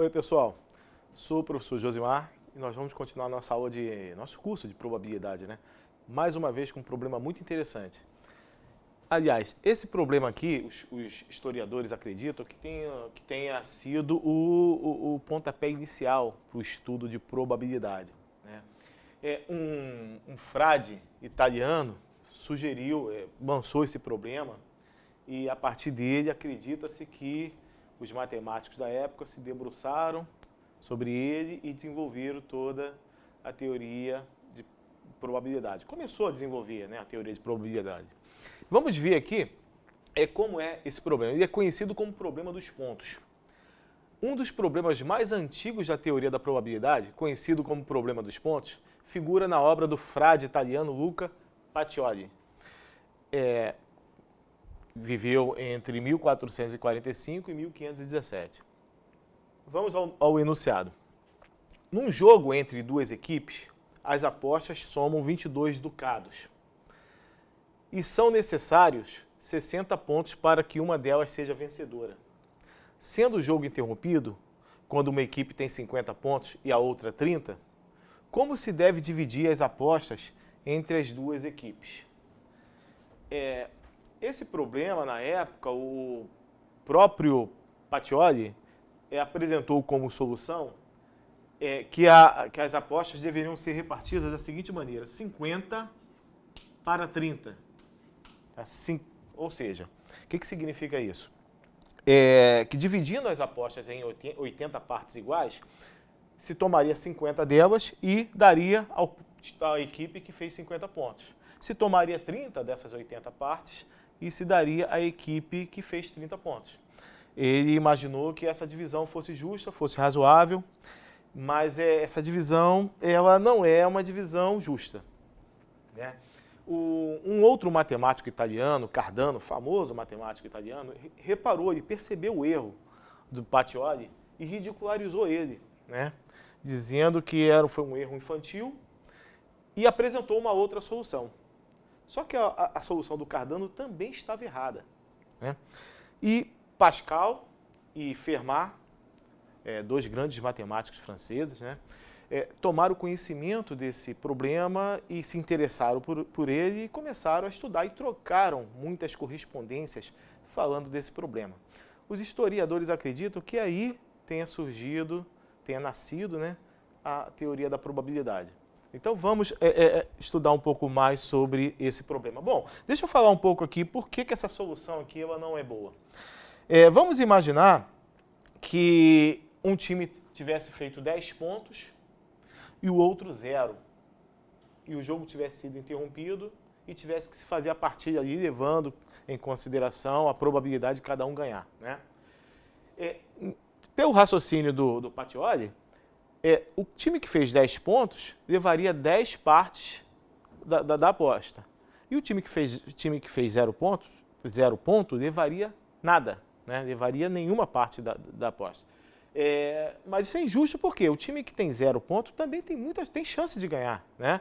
Oi pessoal, sou o professor Josimar e nós vamos continuar nosso curso de probabilidade, né? Mais uma vez com um problema muito interessante. Aliás, esse problema aqui, os historiadores acreditam que tenha sido o pontapé inicial para o estudo de probabilidade, né? Um frade italiano lançou esse problema e a partir dele acredita-se que os matemáticos da época se debruçaram sobre ele e desenvolveram toda a teoria de probabilidade. Começou a desenvolver, né, a teoria de probabilidade. Vamos ver aqui como é esse problema. Ele é conhecido como problema dos pontos. Um dos problemas mais antigos da teoria da probabilidade, conhecido como problema dos pontos, figura na obra do frade italiano Luca Pacioli. Viveu entre 1445 e 1517. Vamos ao enunciado. Num jogo entre duas equipes, as apostas somam 22 ducados. E são necessários 60 pontos para que uma delas seja vencedora. Sendo o jogo interrompido, quando uma equipe tem 50 pontos e a outra 30, como se deve dividir as apostas entre as duas equipes? Esse problema, na época, o próprio Pacioli apresentou como solução que as apostas deveriam ser repartidas da seguinte maneira: 50 para 30. Ou seja, o que significa isso? Que dividindo as apostas em 80 partes iguais, se tomaria 50 delas e daria à equipe que fez 50 pontos. Se tomaria 30 dessas 80 partes e se daria à equipe que fez 30 pontos. Ele imaginou que essa divisão fosse justa, fosse razoável, mas essa divisão ela não é uma divisão justa, né? Um outro matemático italiano, Cardano, famoso matemático italiano, reparou e percebeu o erro do Pacioli e ridicularizou ele, né? Dizendo que foi um erro infantil e apresentou uma outra solução. Só que a solução do Cardano também estava errada, né? E Pascal e Fermat, dois grandes matemáticos franceses, né, tomaram conhecimento desse problema e se interessaram por ele e começaram a estudar e trocaram muitas correspondências falando desse problema. Os historiadores acreditam que aí tenha nascido, né, a teoria da probabilidade. Então vamos estudar um pouco mais sobre esse problema. Bom, deixa eu falar um pouco aqui por que essa solução aqui ela não é boa. Vamos imaginar que um time tivesse feito 10 pontos e o outro 0. E o jogo tivesse sido interrompido e tivesse que se fazer a partida ali, levando em consideração a probabilidade de cada um ganhar, né? Pelo raciocínio do Pacioli, o time que fez 10 pontos levaria 10 partes da aposta. E o time que fez 0 ponto levaria nada, né? Levaria nenhuma parte da aposta. Mas isso é injusto porque o time que tem 0 ponto também tem chance de ganhar, né?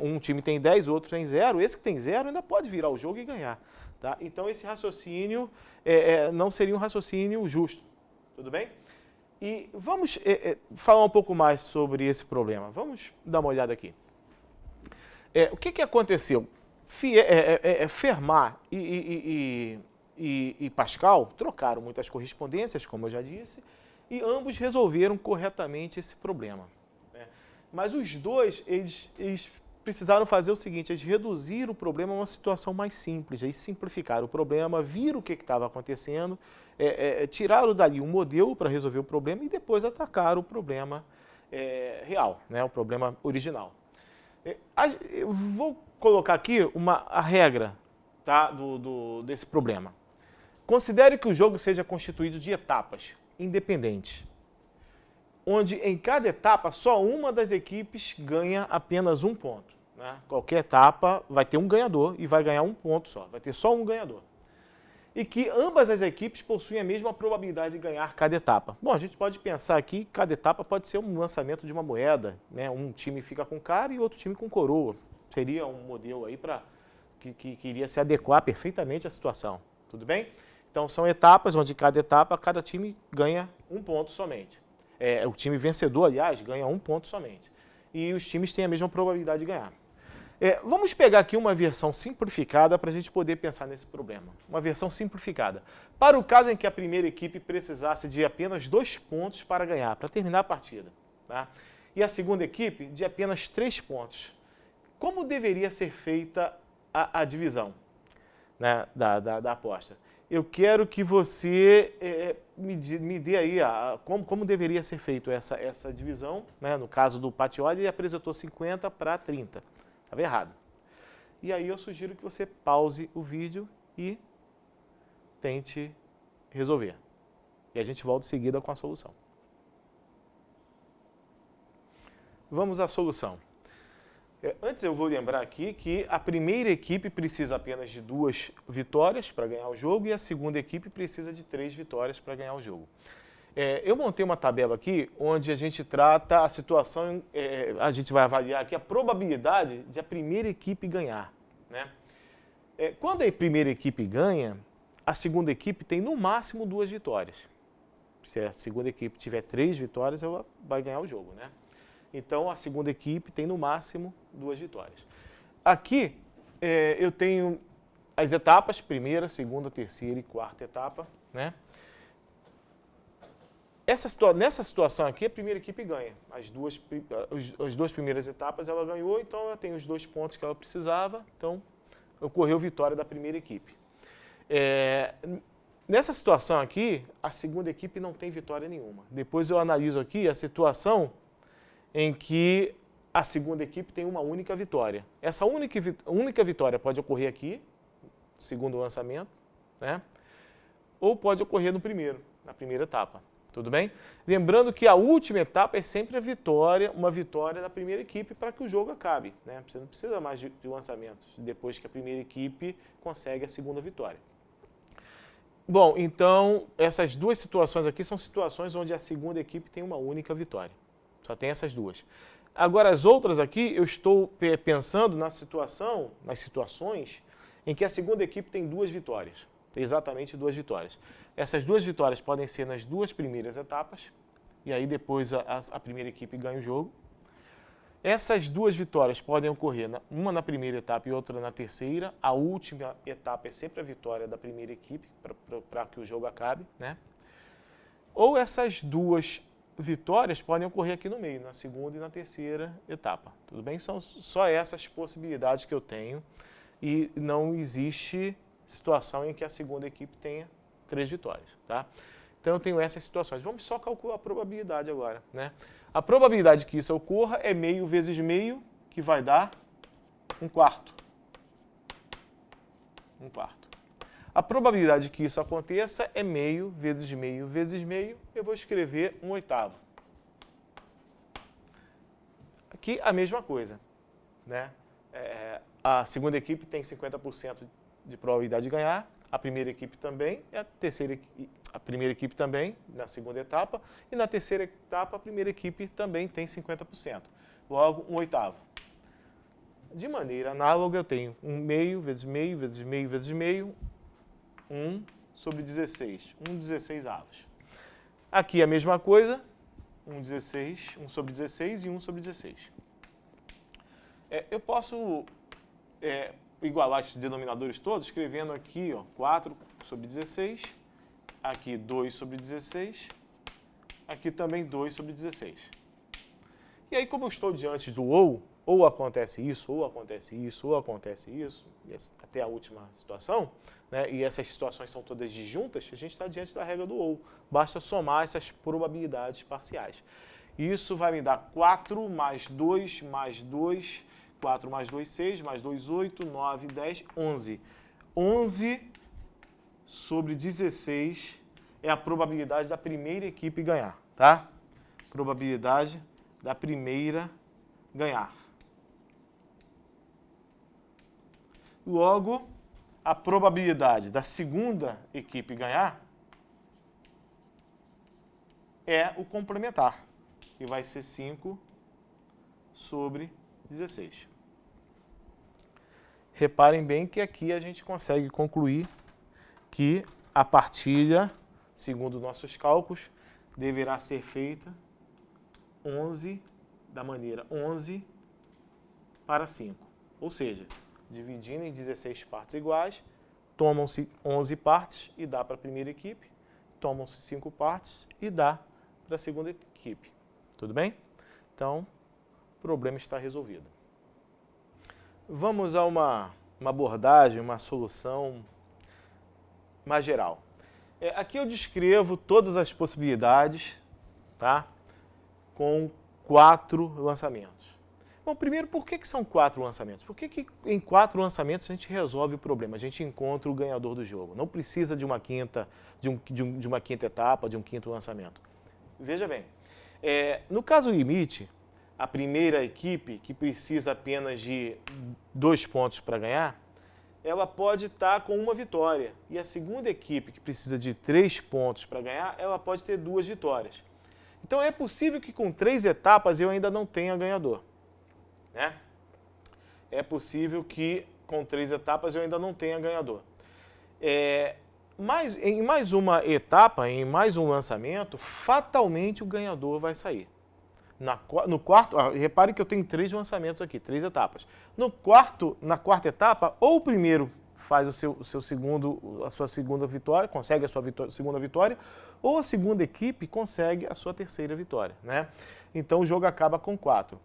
Um time tem 10, o outro tem 0. Esse que tem 0 ainda pode virar o jogo e ganhar, tá? Então esse raciocínio não seria um raciocínio justo, tudo bem? E vamos falar um pouco mais sobre esse problema. Vamos dar uma olhada aqui. O que aconteceu? Fermat e Pascal trocaram muitas correspondências, como eu já disse, e ambos resolveram corretamente esse problema, né? Mas os dois, eles precisaram fazer o seguinte: eles reduziram o problema a uma situação mais simples, eles simplificaram o problema, viram o que estava acontecendo, tiraram dali um modelo para resolver o problema e depois atacaram o problema real, né? O problema original. Eu vou colocar aqui a regra, tá, desse problema. Considere que o jogo seja constituído de etapas independentes, onde em cada etapa só uma das equipes ganha apenas um ponto, né? Qualquer etapa vai ter um ganhador e vai ganhar um ponto só, vai ter só um ganhador. E que ambas as equipes possuem a mesma probabilidade de ganhar cada etapa. Bom, a gente pode pensar aqui que cada etapa pode ser um lançamento de uma moeda, né? Um time fica com cara e outro time com coroa. Seria um modelo aí que iria se adequar perfeitamente à situação, tudo bem? Então, são etapas onde cada time ganha um ponto somente. O time vencedor, aliás, ganha 1 ponto somente. E os times têm a mesma probabilidade de ganhar. Vamos pegar aqui uma versão simplificada para a gente poder pensar nesse problema. Uma versão simplificada. Para o caso em que a primeira equipe precisasse de apenas 2 pontos para ganhar, para terminar a partida. Tá? E a segunda equipe de apenas 3 pontos. Como deveria ser feita a divisão, né, da aposta? Eu quero que você me dê aí como deveria ser feita essa divisão. Né? No caso do Patioli, ele apresentou 50 para 30. Estava errado. E aí eu sugiro que você pause o vídeo e tente resolver. E a gente volta em seguida com a solução. Vamos à solução. Antes eu vou lembrar aqui que a primeira equipe precisa apenas de 2 vitórias para ganhar o jogo e a segunda equipe precisa de 3 vitórias para ganhar o jogo. Eu montei uma tabela aqui onde a gente trata a situação, a gente vai avaliar aqui a probabilidade de a primeira equipe ganhar. Né? Quando a primeira equipe ganha, a segunda equipe tem no máximo 2 vitórias. Se a segunda equipe tiver 3 vitórias, ela vai ganhar o jogo. Né? Então a segunda equipe tem no máximo 2 vitórias. Aqui eu tenho as etapas, primeira, segunda, terceira e quarta etapa. Né? Nessa situação aqui, a primeira equipe ganha. As duas primeiras etapas ela ganhou, então ela tem os 2 pontos que ela precisava, então ocorreu vitória da primeira equipe. Nessa situação aqui, a segunda equipe não tem vitória nenhuma. Depois eu analiso aqui a situação em que a segunda equipe tem uma única vitória. Essa única vitória pode ocorrer aqui, segundo o lançamento, né? Ou pode ocorrer na primeira etapa. Tudo bem? Lembrando que a última etapa é sempre uma vitória da primeira equipe para que o jogo acabe. Né? Você não precisa mais de lançamentos depois que a primeira equipe consegue a segunda vitória. Bom, então essas 2 situações aqui são situações onde a segunda equipe tem uma única vitória. Só tem essas 2. Agora as outras aqui eu estou pensando nas situações em que a segunda equipe tem 2 vitórias. Exatamente 2 vitórias. Essas 2 vitórias podem ser nas 2 primeiras etapas, e aí depois a primeira equipe ganha o jogo. Essas 2 vitórias podem ocorrer, uma na primeira etapa e outra na terceira. A última etapa é sempre a vitória da primeira equipe, para que o jogo acabe. Né? Ou essas 2 vitórias podem ocorrer aqui no meio, na segunda e na terceira etapa. Tudo bem? São só essas possibilidades que eu tenho, e não existe situação em que a segunda equipe tenha 3 vitórias. Tá? Então eu tenho essas situações. Vamos só calcular a probabilidade agora. Né? A probabilidade que isso ocorra é meio vezes meio, que vai dar 1/4. 1/4. A probabilidade que isso aconteça é meio vezes meio vezes meio. Eu vou escrever 1/8. Aqui a mesma coisa. Né? A segunda equipe tem 50% de probabilidade de ganhar, a primeira equipe também, a primeira equipe também, na segunda etapa, e na terceira etapa a primeira equipe também tem 50%. Logo, 1/8. De maneira análoga, eu tenho 1 meio vezes meio vezes meio vezes meio, 1 sobre 16, 1/16. Aqui a mesma coisa, 1 sobre 16 e 1 sobre 16. Eu posso igualar esses denominadores todos, escrevendo aqui 4 sobre 16, aqui 2 sobre 16, aqui também 2 sobre 16. E aí, como eu estou diante do ou acontece isso, ou acontece isso, ou acontece isso, até a última situação, né, e essas situações são todas disjuntas, a gente está diante da regra do ou. Basta somar essas probabilidades parciais. Isso vai me dar 4 mais 2 mais 2, 4 mais 2, 6, mais 2, 8, 9, 10, 11. 11 sobre 16 é a probabilidade da primeira equipe ganhar, tá? Probabilidade da primeira ganhar. Logo, a probabilidade da segunda equipe ganhar é o complementar, que vai ser 5 sobre 16. Reparem bem que aqui a gente consegue concluir que a partilha, segundo nossos cálculos, deverá ser feita 11, da maneira 11 para 5. Ou seja, dividindo em 16 partes iguais, tomam-se 11 partes e dá para a primeira equipe, tomam-se 5 partes e dá para a segunda equipe. Tudo bem? Então, o problema está resolvido. Vamos a uma abordagem, uma solução mais geral. Aqui eu descrevo todas as possibilidades, tá? Com 4 lançamentos. Bom, primeiro, por que são 4 lançamentos? Por que em 4 lançamentos a gente resolve o problema, a gente encontra o ganhador do jogo? Não precisa de uma quinta, de uma quinta etapa, de um quinto lançamento. Veja bem, no caso limite, a primeira equipe, que precisa apenas de 2 pontos para ganhar, ela pode estar com uma vitória. E a segunda equipe, que precisa de 3 pontos para ganhar, ela pode ter 2 vitórias. Então é possível que com 3 etapas eu ainda não tenha ganhador. Né? É possível que com 3 etapas eu ainda não tenha ganhador. Em mais uma etapa, em mais um lançamento, fatalmente o ganhador vai sair. No quarto, repare que eu tenho 3 lançamentos aqui, 3 etapas. Na quarta etapa, ou o primeiro faz a sua segunda vitória, consegue a sua segunda vitória, ou a segunda equipe consegue a sua terceira vitória. Né? Então o jogo acaba com 4.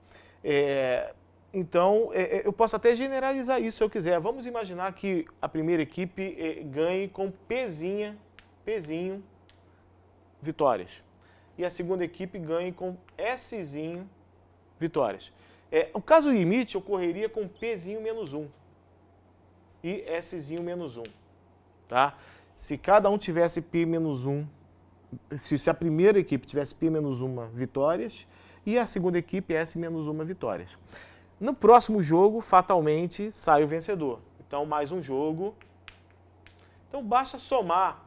Então eu posso até generalizar isso se eu quiser. Vamos imaginar que a primeira equipe ganhe com pezinho vitórias. E a segunda equipe ganhe com Szinho vitórias. O caso limite ocorreria com Pzinho menos 1 e Szinho menos 1. Tá? Se cada um tivesse P menos 1, se a primeira equipe tivesse P menos 1 vitórias e a segunda equipe S menos 1 vitórias. No próximo jogo, fatalmente, sai o vencedor. Então, mais um jogo. Então, basta somar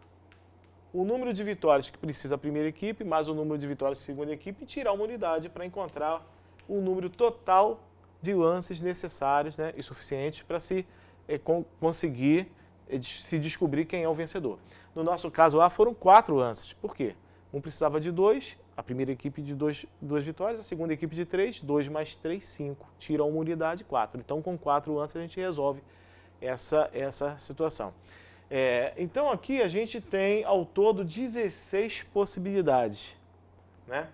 o número de vitórias que precisa a primeira equipe, mais o número de vitórias da segunda equipe, e tirar uma unidade para encontrar o número total de lances necessários, né, e suficientes para se conseguir se descobrir quem é o vencedor. No nosso caso lá foram 4 lances. Por quê? Um precisava de 2, a primeira equipe de 2 vitórias, a segunda equipe de 3, 2 mais 3, 5. Tira uma unidade, 4. Então, com 4 lances, a gente resolve essa situação. Então, aqui a gente tem, ao todo, 16 possibilidades. Né?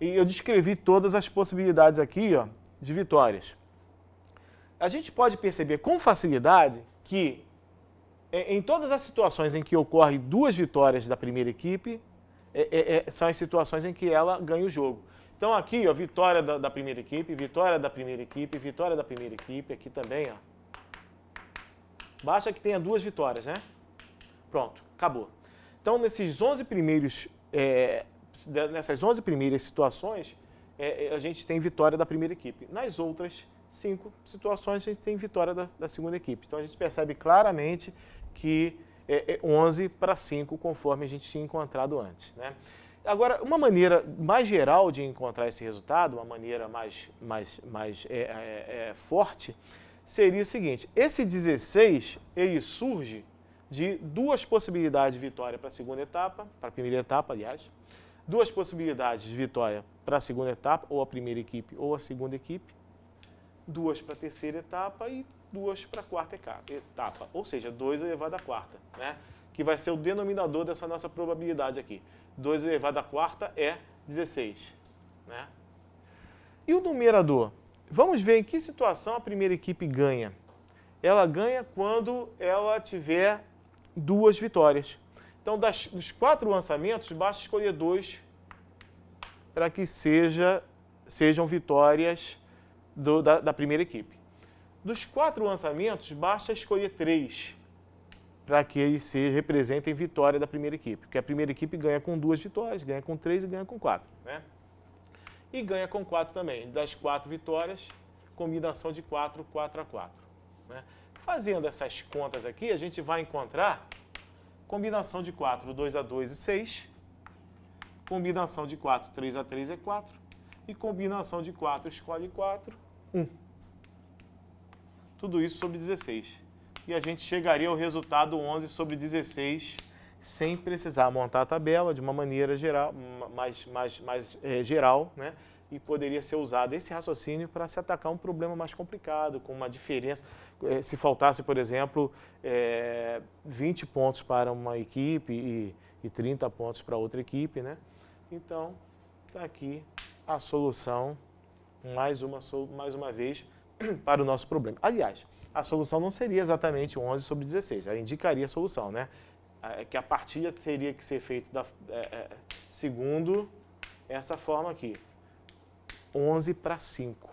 E eu descrevi todas as possibilidades aqui, ó, de vitórias. A gente pode perceber com facilidade que, em todas as situações em que ocorre 2 vitórias da primeira equipe, são as situações em que ela ganha o jogo. Então aqui, ó, vitória da primeira equipe, vitória da primeira equipe, vitória da primeira equipe, aqui também, ó. Basta que tenha 2 vitórias, né? Pronto, acabou. Então nessas 11 primeiras situações, a gente tem vitória da primeira equipe. Nas outras 5 situações, a gente tem vitória da segunda equipe. Então a gente percebe claramente que 11 para 5, conforme a gente tinha encontrado antes. Né? Agora, uma maneira mais geral de encontrar esse resultado, uma maneira mais forte, seria o seguinte: esse 16, ele surge de 2 possibilidades de vitória para a segunda etapa, para a primeira etapa, aliás, 2 possibilidades de vitória para a segunda etapa, ou a primeira equipe ou a segunda equipe, 2 para a terceira etapa e 2 para a quarta etapa, ou seja, 2 elevado à quarta, né? Que vai ser o denominador dessa nossa probabilidade aqui. 2 elevado à quarta é 16. Né? E o numerador? Vamos ver em que situação a primeira equipe ganha. Ela ganha quando ela tiver 2 vitórias. Então, dos 4 lançamentos, basta escolher 2 para que sejam vitórias da primeira equipe. Dos 4 lançamentos, basta escolher 3 para que eles se representem vitória da primeira equipe. Porque a primeira equipe ganha com 2 vitórias, ganha com 3 e ganha com 4. Né? E ganha com 4 também. Das 4 vitórias, combinação de 4, 4 a 4. Né? Fazendo essas contas aqui, a gente vai encontrar combinação de 4, 2 a 2 e 6. Combinação de 4, 3 a 3 é 4. E combinação de 4, escolhe 4, 1. Tudo isso sobre 16. E a gente chegaria ao resultado 11 sobre 16 sem precisar montar a tabela de uma maneira geral, mais geral, né? e poderia ser usado esse raciocínio para se atacar um problema mais complicado, com uma diferença. Se faltasse, por exemplo, 20 pontos para uma equipe e 30 pontos para outra equipe, né? Então, está aqui a solução, mais uma vez, para o nosso problema. Aliás, a solução não seria exatamente 11 sobre 16, ela indicaria a solução, né? Que a partida teria que ser feita segundo essa forma aqui. 11 para 5.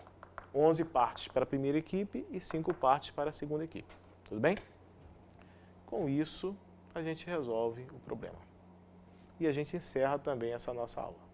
11 partes para a primeira equipe e 5 partes para a segunda equipe. Tudo bem? Com isso, a gente resolve o problema. E a gente encerra também essa nossa aula.